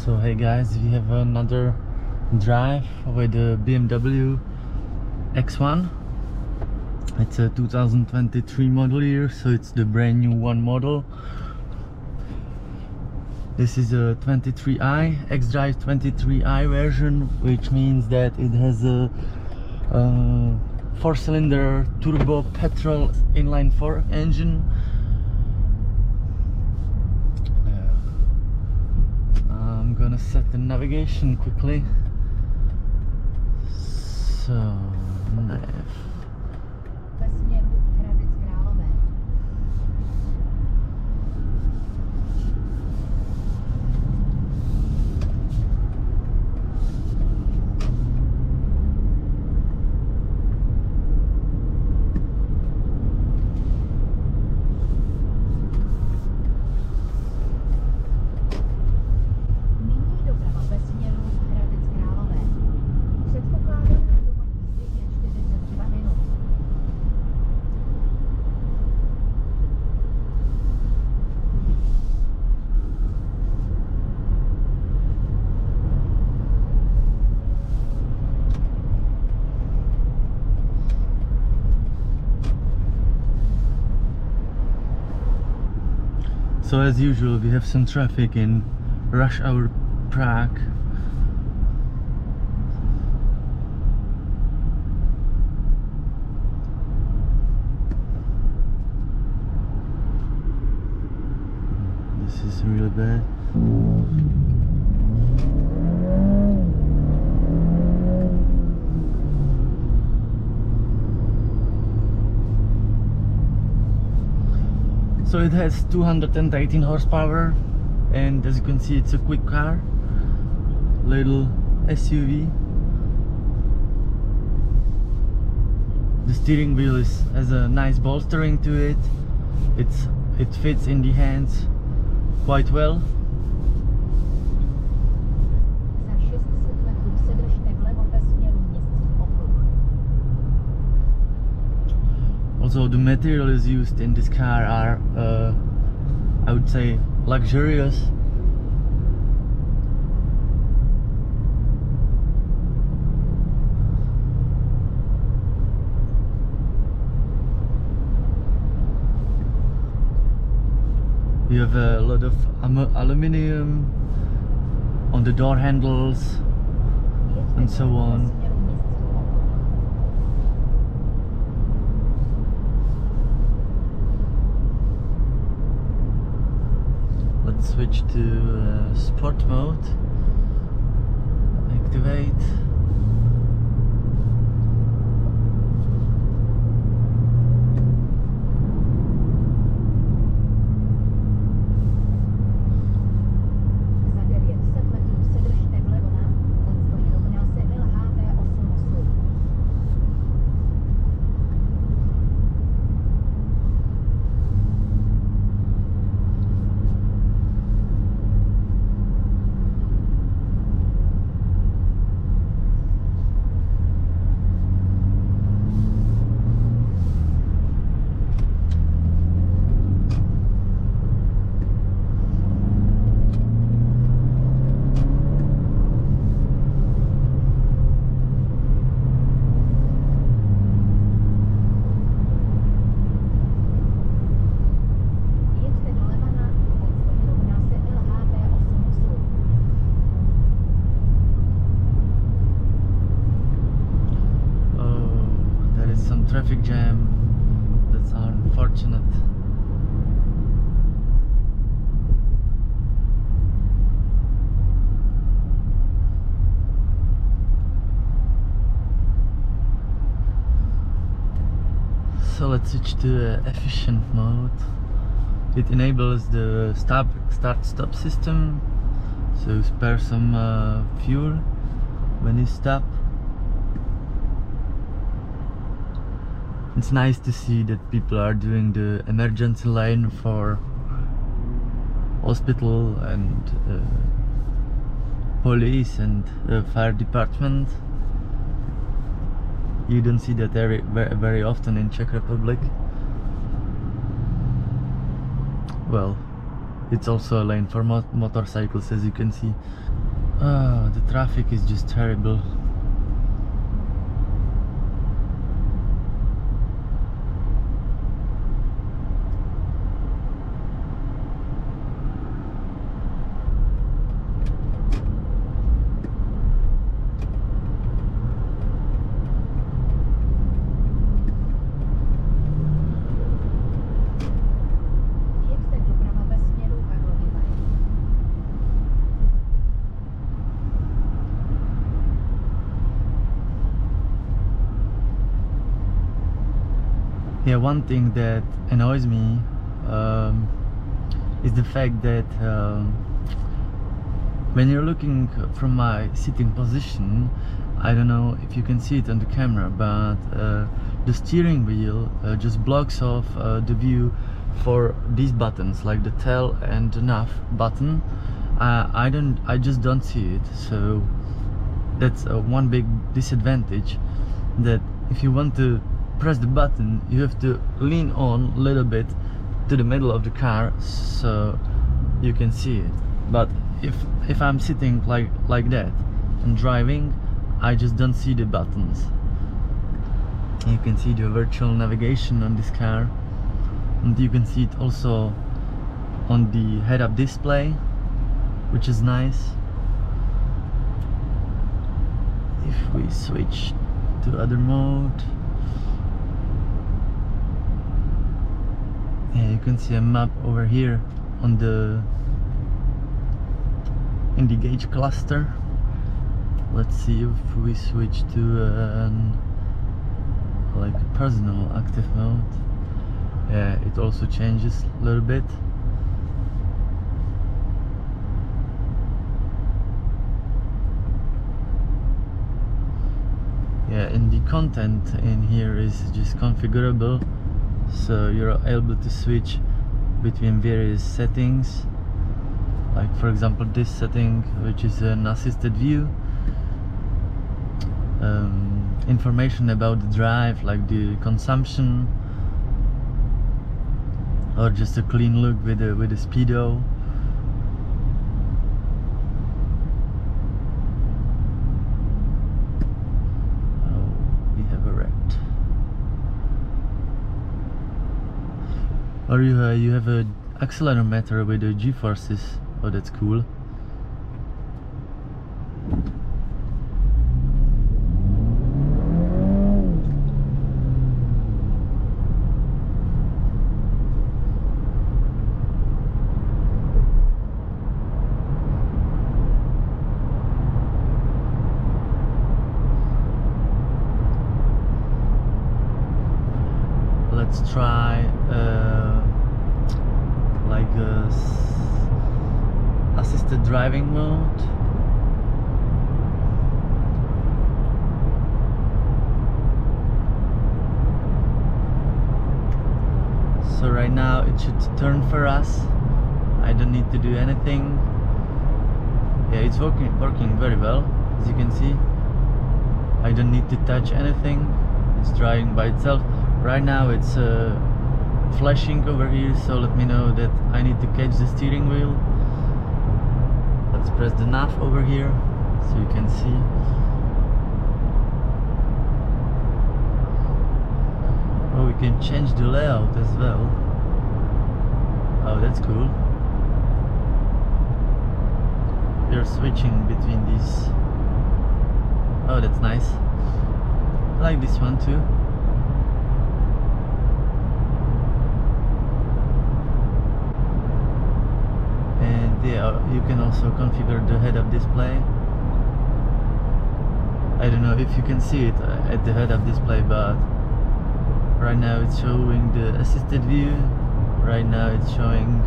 So hey guys, we have another drive with the BMW X1. It's a 2023 model year, so it's the brand new one model. This is a 23i, xDrive23i version, which means that it has a 4-cylinder turbo petrol inline-4 engine. I'm gonna set the navigation quickly. So, nav. So as usual, we have some traffic in rush hour Prague. This is really bad. So it has 218 horsepower, and as you can see, it's a quick car, little SUV. The steering wheel has a nice bolstering to it. It fits in the hands quite well. Also, the materials used in this car are, I would say, luxurious. You have a lot of aluminium on the door handles and so on. Let's switch to sport mode. Activate. Traffic jam. That's unfortunate. So let's switch to efficient mode. It enables the start-stop system, so spare some fuel when you stop. It's nice to see that people are doing the emergency line for hospital and police and fire department. You don't see that very often in Czech Republic. Well, It's also a lane for motorcycles, as you can see. The traffic is just terrible. Yeah, one thing that annoys me is the fact that when you're looking from my sitting position, I don't know if you can see it on the camera, but the steering wheel just blocks off the view for these buttons, like the tail and the nav button. I just don't see it, so that's one big disadvantage, that if you want to press the button, you have to lean on a little bit to the middle of the car so you can see it. But if I'm sitting like that and driving, I just don't see the buttons. You can see the virtual navigation on this car, and you can see it also on the head-up display, which is nice. If we switch to other mode, yeah, you can see a map over here on in the gauge cluster. Let's see if we switch to like a personal active mode. Yeah, it also changes a little bit. Yeah, and the content in here is just configurable, so you're able to switch between various settings, like for example this setting, which is an assisted view, information about the drive, like the consumption, or just a clean look with the speedo. Or you have a accelerometer with the G-forces. Oh, that's cool. Let's try like a assisted driving mode. So right now it should turn for us. I don't need to do anything. Yeah, it's working very well, as you can see. I don't need to touch anything. It's driving by itself. Right now it's flashing over here, so let me know that I need to catch the steering wheel. Let's press the nav over here so you can see. Oh, we can change the layout as well. Oh, that's cool. We're switching between these. Oh, that's nice. I like this one too. Yeah, you can also configure the head-up display. I don't know if you can see it at the head-up display, but right now it's showing the assisted view. Right now it's showing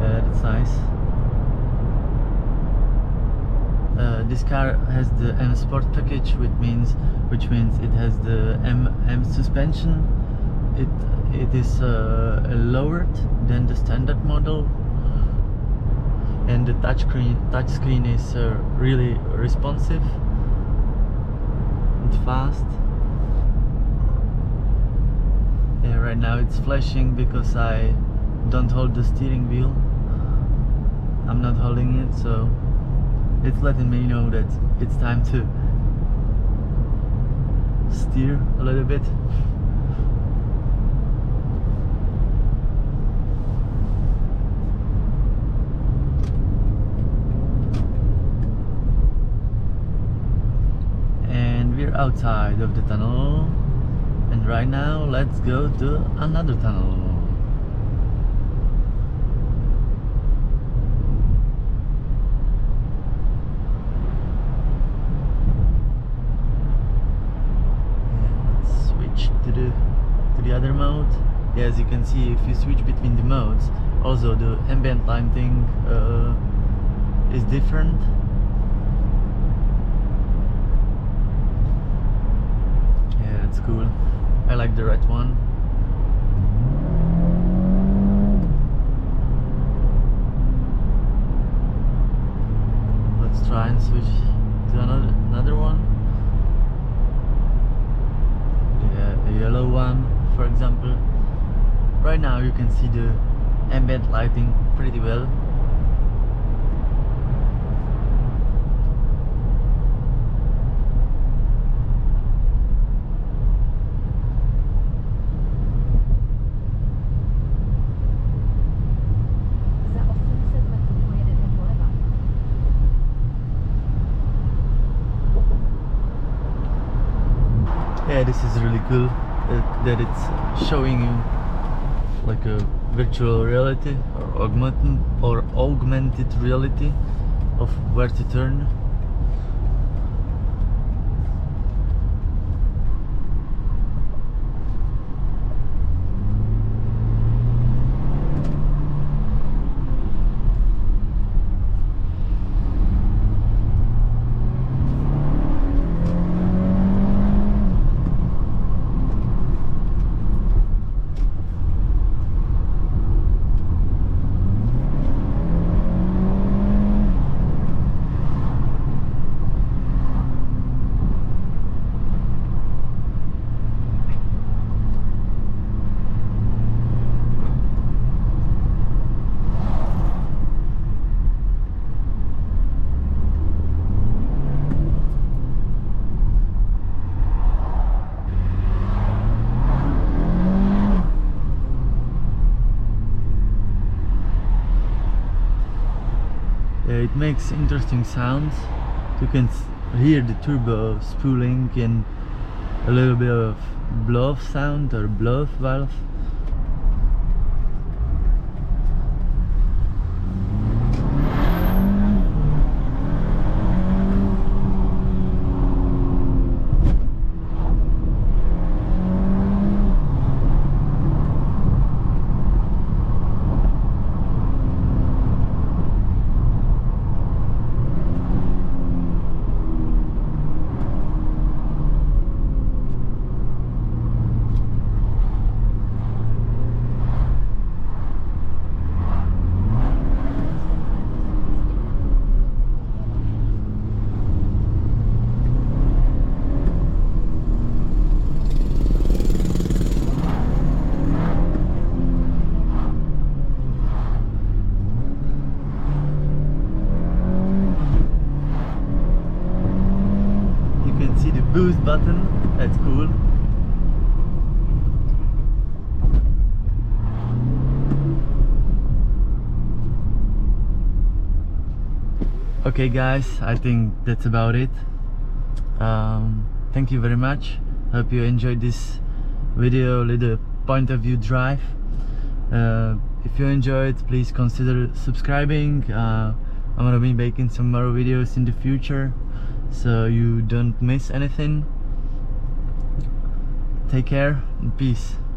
that's nice. This car has the M Sport package, which means it has the M suspension. It is lowered than the standard model, and the touchscreen is really responsive and fast. Yeah, right now it's flashing because I don't hold the steering wheel. I'm not holding it, so it's letting me know that it's time to steer a little bit. And we're outside of the tunnel, and right now let's go to another tunnel. To the other mode. Yeah, as you can see, if you switch between the modes, also the ambient lighting is different. Yeah, it's cool. I like the red one. Let's try and switch to another one. A yellow one, for example. Right now you can see the ambient lighting pretty well. Yeah, this is really cool that it's showing you like a virtual reality or augmented reality of where to turn. It makes interesting sounds. You can hear the turbo spooling and a little bit of blow sound or blow valve. Boost button, that's cool. Okay guys, I think that's about it. Thank you very much. Hope you enjoyed this video, little point of view drive. If you enjoyed, please consider subscribing. I'm gonna be making some more videos in the future, so you don't miss anything. Take care and peace.